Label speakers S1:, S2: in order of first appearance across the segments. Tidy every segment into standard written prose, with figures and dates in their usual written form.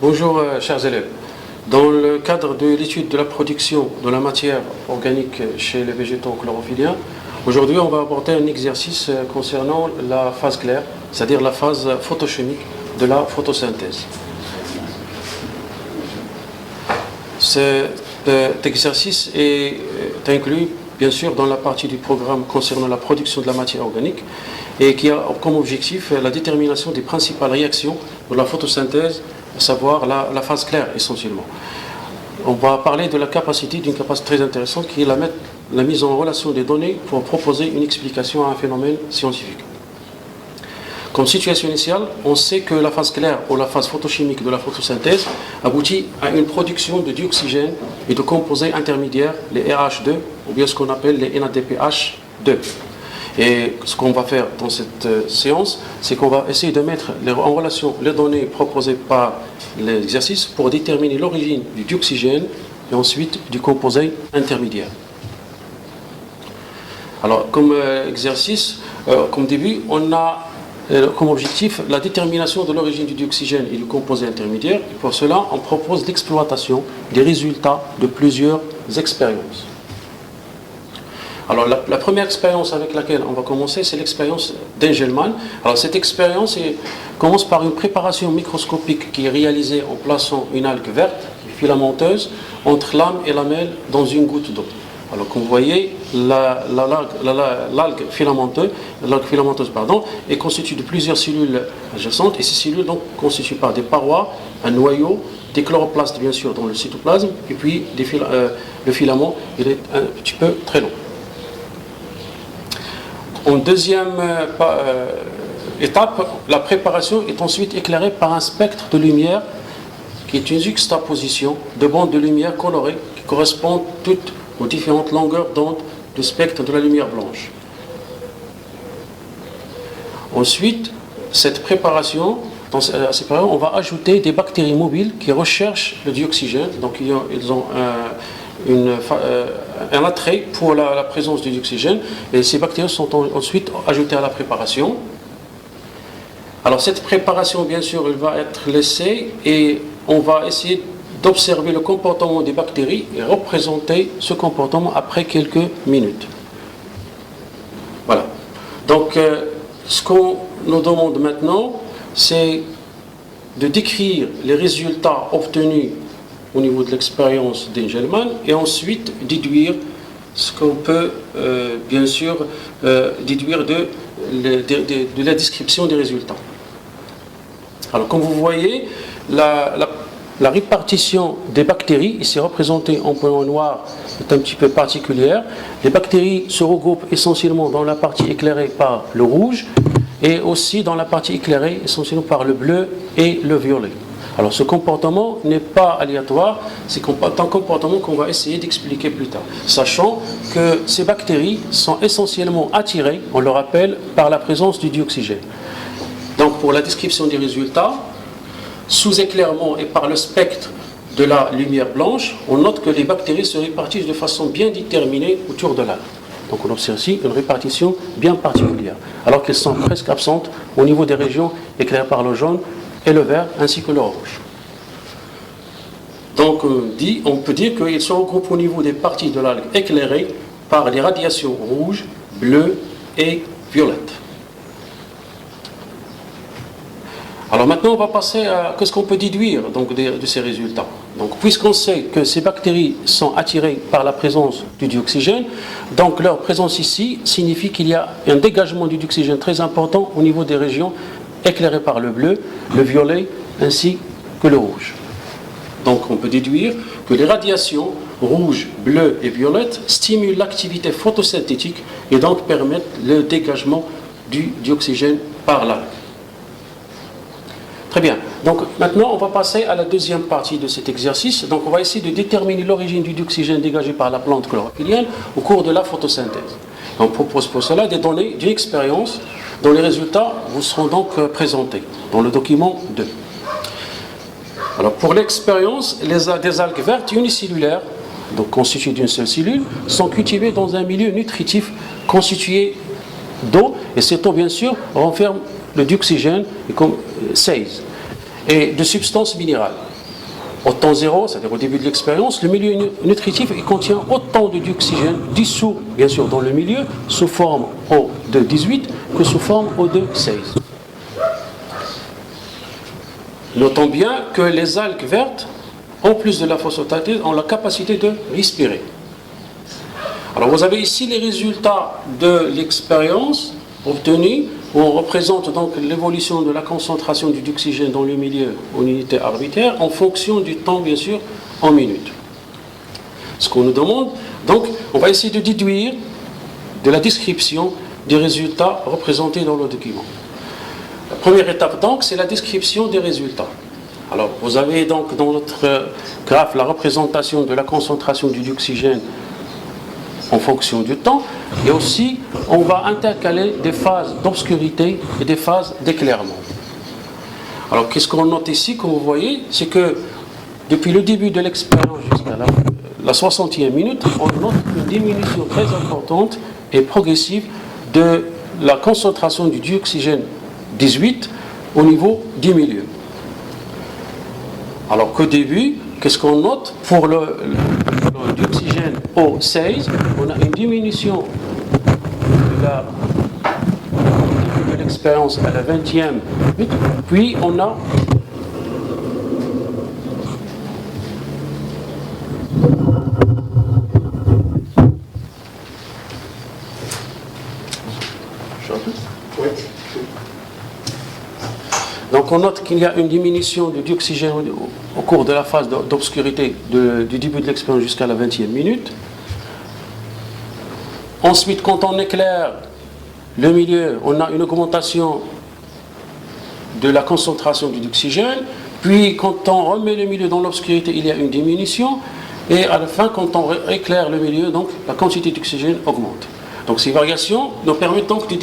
S1: Bonjour chers élèves. Dans le cadre de l'étude de la production de la matière organique chez les végétaux chlorophylliens, aujourd'hui on va aborder un exercice concernant la phase claire, c'est-à-dire la phase photochimique de la photosynthèse. Cet exercice est inclus bien sûr dans la partie du programme concernant la production de la matière organique et qui a comme objectif la détermination des principales réactions de la photosynthèse, à savoir la phase claire essentiellement. On va parler de la capacité, d'une capacité très intéressante qui est la mise en relation des données pour proposer une explication à un phénomène scientifique. Comme situation initiale, on sait que la phase claire ou la phase photochimique de la photosynthèse aboutit à une production de dioxygène et de composés intermédiaires, les RH2, ou bien ce qu'on appelle les NADPH2. Et ce qu'on va faire dans cette séance, c'est qu'on va essayer de mettre en relation les données proposées par l'exercice pour déterminer l'origine du dioxygène et ensuite du composé intermédiaire. Alors, comme exercice, comme début, on a comme objectif la détermination de l'origine du dioxygène et du composé intermédiaire. Et pour cela, on propose l'exploitation des résultats de plusieurs expériences. Alors la première expérience avec laquelle on va commencer, c'est l'expérience d'Engelmann. Alors cette expérience commence par une préparation microscopique qui est réalisée en plaçant une algue verte, filamenteuse, entre lame et lamelle dans une goutte d'eau. Alors comme vous voyez, l'algue filamenteuse est constituée de plusieurs cellules adjacentes et ces cellules donc constituées par des parois, un noyau, des chloroplastes bien sûr dans le cytoplasme et puis le filament il est un petit peu très long. En deuxième étape, la préparation est ensuite éclairée par un spectre de lumière qui est une juxtaposition de bandes de lumière colorées qui correspondent toutes aux différentes longueurs d'onde du spectre de la lumière blanche. Ensuite, cette préparation, on va ajouter des bactéries mobiles qui recherchent le dioxygène, donc ils ont un attrait pour la présence du dioxygène et ces bactéries sont ensuite ajoutées à la préparation. Alors cette préparation bien sûr elle va être laissée et on va essayer d'observer le comportement des bactéries et représenter ce comportement après quelques minutes. Voilà. Donc ce qu'on nous demande maintenant c'est de décrire les résultats obtenus au niveau de l'expérience d'Engelmann et ensuite déduire ce qu'on peut bien sûr déduire de la description des résultats. Alors comme vous voyez, la répartition des bactéries, ici représentée en point noir, est un petit peu particulière. Les bactéries se regroupent essentiellement dans la partie éclairée par le rouge et aussi dans la partie éclairée essentiellement par le bleu et le violet. Alors ce comportement n'est pas aléatoire, c'est un comportement qu'on va essayer d'expliquer plus tard, sachant que ces bactéries sont essentiellement attirées, on le rappelle, par la présence du dioxygène. Donc pour la description des résultats, sous éclairement et par le spectre de la lumière blanche, on note que les bactéries se répartissent de façon bien déterminée autour de l'algue. Donc on observe ici une répartition bien particulière, alors qu'elles sont presque absentes au niveau des régions éclairées par le jaune et le vert ainsi que le rouge. Donc on peut dire qu'ils se regroupent au niveau des parties de l'algue éclairées par les radiations rouges, bleues et violettes. Alors maintenant on va passer à ce qu'on peut déduire donc, de ces résultats. Donc puisqu'on sait que ces bactéries sont attirées par la présence du dioxygène, donc leur présence ici signifie qu'il y a un dégagement du dioxygène très important au niveau des régions éclairées par le bleu, le violet ainsi que le rouge. Donc on peut déduire que les radiations rouge, bleu et violette stimulent l'activité photosynthétique et donc permettent le dégagement du dioxygène par l'algue. Très bien. Donc maintenant on va passer à la deuxième partie de cet exercice. Donc on va essayer de déterminer l'origine du dioxygène dégagé par la plante chlorophyllienne au cours de la photosynthèse. On propose pour cela des données d'une expérience dont les résultats vous seront donc présentés dans le document 2. Alors pour l'expérience, des algues vertes unicellulaires, donc constituées d'une seule cellule, sont cultivées dans un milieu nutritif constitué d'eau, et cette eau bien sûr renferme le dioxygène comme 16. et de substances minérales. Au temps zéro, c'est-à-dire au début de l'expérience, le milieu nutritif il contient autant de dioxygène dissous, bien sûr, dans le milieu, sous forme O de 18 que sous forme O de 16. Notons bien que les algues vertes, en plus de la phosphosynthèse, ont la capacité de respirer. Alors vous avez ici les résultats de l'expérience obtenus, où on représente donc l'évolution de la concentration du dioxygène dans le milieu en unité arbitraire en fonction du temps, bien sûr, en minutes. Ce qu'on nous demande, donc, on va essayer de déduire de la description des résultats représentés dans le document. La première étape, donc, c'est la description des résultats. Alors, vous avez donc dans notre graphe la représentation de la concentration du dioxygène en fonction du temps, et aussi on va intercaler des phases d'obscurité et des phases d'éclairement. Alors qu'est-ce qu'on note ici, comme vous voyez, c'est que depuis le début de l'expérience jusqu'à la 60e minute, on note une diminution très importante et progressive de la concentration du dioxygène 18 au niveau du milieu. Alors qu'au début, qu'est-ce qu'on note? Pour le dioxygène O16, on a une diminution de l'expérience à la 20e minute, puis on a donc on note qu'il y a une diminution de dioxygène au cours de la phase d'obscurité du début de l'expérience jusqu'à la 20e minute. Ensuite, quand on éclaire le milieu, on a une augmentation de la concentration du dioxygène. Puis, quand on remet le milieu dans l'obscurité, il y a une diminution. Et à la fin, quand on éclaire le milieu, donc la quantité d'oxygène augmente. Donc ces variations nous permettent donc de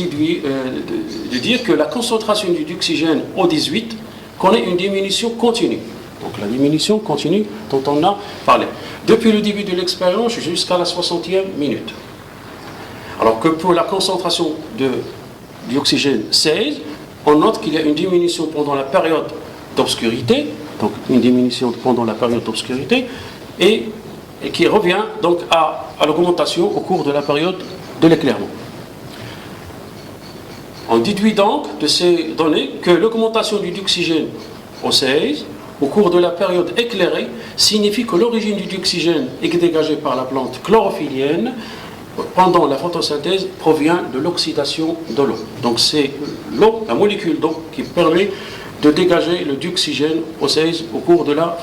S1: dire que la concentration du dioxygène O18 connaît une diminution continue. Donc la diminution continue dont on a parlé. Depuis le début de l'expérience jusqu'à la 60e minute. Alors que pour la concentration de dioxygène 16, on note qu'il y a une diminution pendant la période d'obscurité, donc une diminution pendant la période d'obscurité, et qui revient donc à l'augmentation au cours de la période de l'éclairement. On déduit donc de ces données que l'augmentation du dioxygène au 16 au cours de la période éclairée signifie que l'origine du dioxygène est dégagée par la plante chlorophyllienne pendant la photosynthèse provient de l'oxydation de l'eau. Donc c'est l'eau, la molécule d'eau qui permet de dégager le dioxygène au 16 au cours de la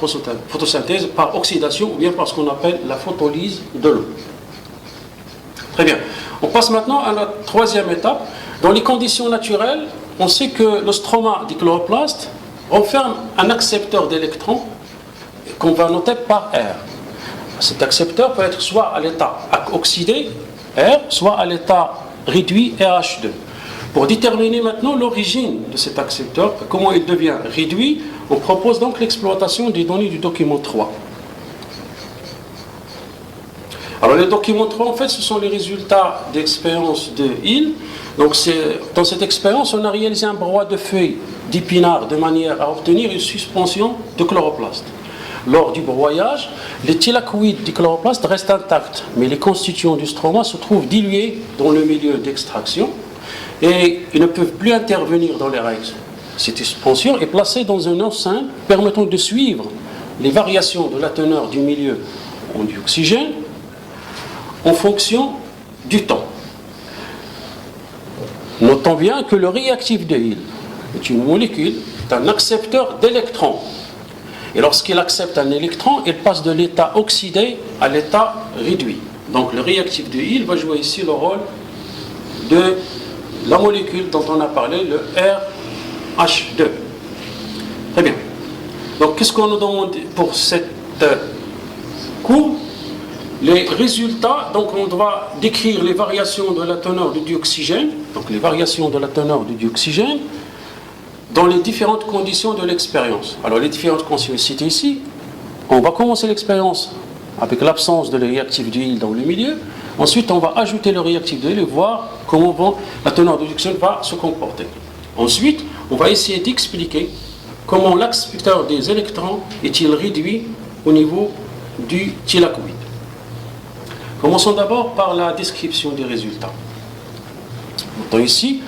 S1: photosynthèse par oxydation ou bien par ce qu'on appelle la photolyse de l'eau. Très bien. On passe maintenant à la troisième étape. Dans les conditions naturelles, on sait que le stroma du chloroplaste renferme un accepteur d'électrons qu'on va noter par R. Cet accepteur peut être soit à l'état oxydé, R, soit à l'état réduit, RH2. Pour déterminer maintenant l'origine de cet accepteur, comment il devient réduit, on propose donc l'exploitation des données du document 3. Alors le document 3, en fait, ce sont les résultats d'expérience de Hill. Donc dans cette expérience, on a réalisé un broie de feuilles d'épinards de manière à obtenir une suspension de chloroplaste. Lors du broyage, les thylakoïdes du chloroplaste restent intacts, mais les constituants du stroma se trouvent dilués dans le milieu d'extraction et ils ne peuvent plus intervenir dans les règles. Cette suspension est placée dans une enceinte permettant de suivre les variations de la teneur du milieu en dioxygène en fonction du temps. Notons bien que le réactif de Hill est une molécule, est un accepteur d'électrons. Et lorsqu'il accepte un électron, il passe de l'état oxydé à l'état réduit. Donc le réactif de Hill va jouer ici le rôle de la molécule dont on a parlé, le RH2. Très bien. Donc qu'est-ce qu'on nous demande pour cette courbe? Les résultats, donc on doit décrire les variations de la teneur du dioxygène, donc les variations de la teneur du dioxygène, dans les différentes conditions de l'expérience. Alors les différentes conditions citées ici, on va commencer l'expérience avec l'absence de réactif d'huile dans le milieu, ensuite on va ajouter le réactif d'huile et voir comment la teneur du dioxygène va se comporter. Ensuite, on va essayer d'expliquer comment l'accepteur des électrons est-il réduit au niveau du thylakoïde. Commençons d'abord par la description des résultats. On entend ici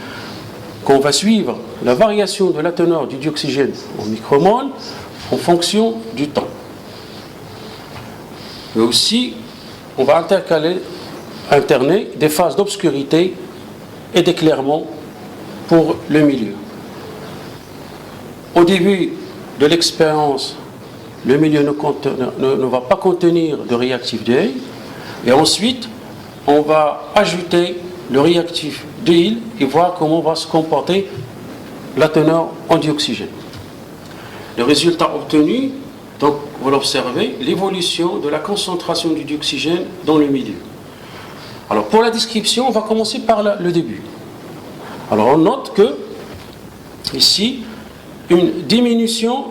S1: qu'on va suivre la variation de la teneur du dioxygène en micromoles en fonction du temps. Mais aussi, on va alterner des phases d'obscurité et d'éclairement pour le milieu. Au début de l'expérience, le milieu ne va pas contenir de réactif de Hay, et ensuite, on va ajouter le réactif de Hill et voir comment va se comporter la teneur en dioxygène. Le résultat obtenu, donc vous l'observez, l'évolution de la concentration du dioxygène dans le milieu. Alors pour la description, on va commencer par le début. Alors on note que ici, une diminution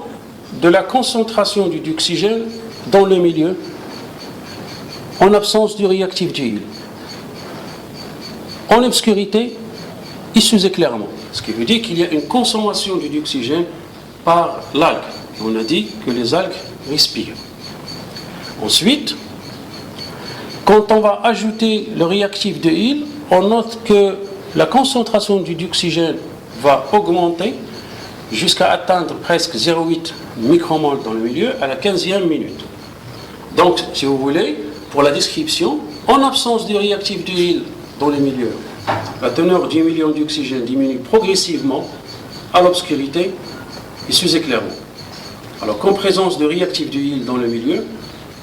S1: de la concentration du dioxygène dans le milieu en absence du réactif de Hill. En obscurité et sous éclairement. Ce qui veut dire qu'il y a une consommation du dioxygène par l'algue. On a dit que les algues respirent. Ensuite, quand on va ajouter le réactif de Hill, on note que la concentration du dioxygène va augmenter jusqu'à atteindre presque 0,8 micromoles dans le milieu à la 15e minute. Donc, si vous voulez, pour la description, en absence du réactif de Hill dans le milieu, la teneur du milieu en dioxygène diminue progressivement à l'obscurité et sous éclairement. Alors qu'en présence de réactif de Hill dans le milieu,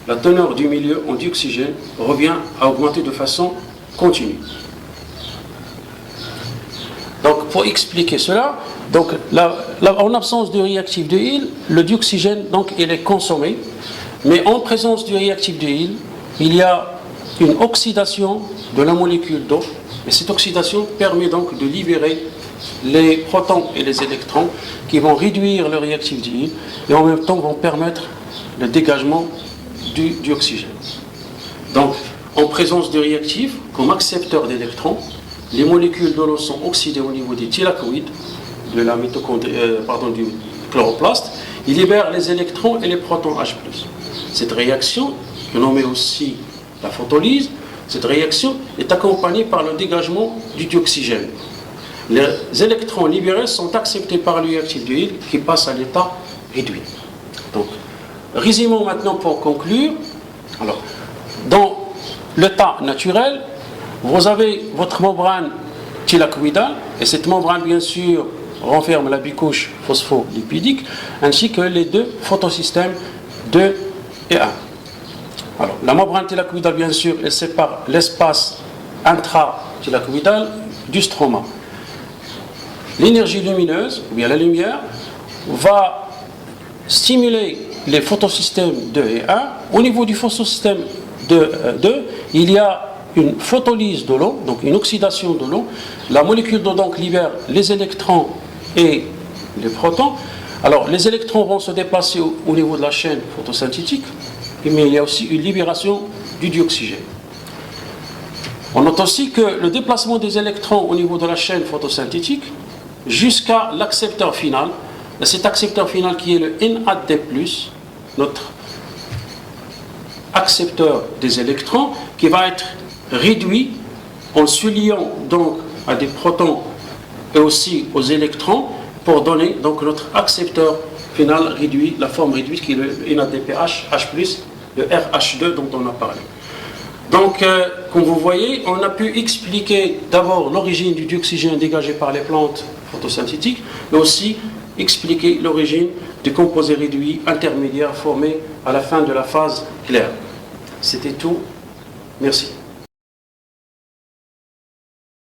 S1: la teneur du milieu en dioxygène revient à augmenter de façon continue. Donc pour expliquer cela, donc, en absence de réactif de Hill, le dioxygène donc, il est consommé, mais en présence du réactif de Hill, il y a une oxydation de la molécule d'eau, et cette oxydation permet donc de libérer les protons et les électrons qui vont réduire le réactif de Hill et en même temps vont permettre le dégagement du dioxygène. Donc, en présence de réactif, comme accepteur d'électrons, les molécules de l'eau sont oxydées au niveau des thylakoïdes, de la du chloroplaste, ils libèrent les électrons et les protons H+. Cette réaction, que l'on met aussi la photolyse, cette réaction est accompagnée par le dégagement du dioxygène. Les électrons libérés sont acceptés par le réactif de Hill qui passe à l'état réduit. Donc, résumons maintenant pour conclure. Alors, dans l'état naturel, vous avez votre membrane thylakoïdale, et cette membrane, bien sûr, renferme la bicouche phospholipidique, ainsi que les deux photosystèmes 2 et 1. Alors, la membrane thylakoïdale, bien sûr, elle sépare l'espace intra-thylakoïdal du stroma. L'énergie lumineuse, ou bien la lumière, va stimuler les photosystèmes 2 et 1. Au niveau du photosystème 2, il y a une photolyse de l'eau, donc une oxydation de l'eau. La molécule d'eau donc libère les électrons et les protons. Alors les électrons vont se déplacer au niveau de la chaîne photosynthétique, mais il y a aussi une libération du dioxygène. On note aussi que le déplacement des électrons au niveau de la chaîne photosynthétique jusqu'à l'accepteur final, cet accepteur final qui est le NAD+, notre accepteur des électrons, qui va être réduit en se liant donc à des protons et aussi aux électrons pour donner donc notre accepteur final réduit, la forme réduite qui est le NADPH, H+, le RH2 dont on a parlé. Donc, comme vous voyez, on a pu expliquer d'abord l'origine du dioxygène dégagé par les plantes photosynthétiques, mais aussi expliquer l'origine des composés réduits intermédiaires formés à la fin de la phase claire. C'était tout. Merci.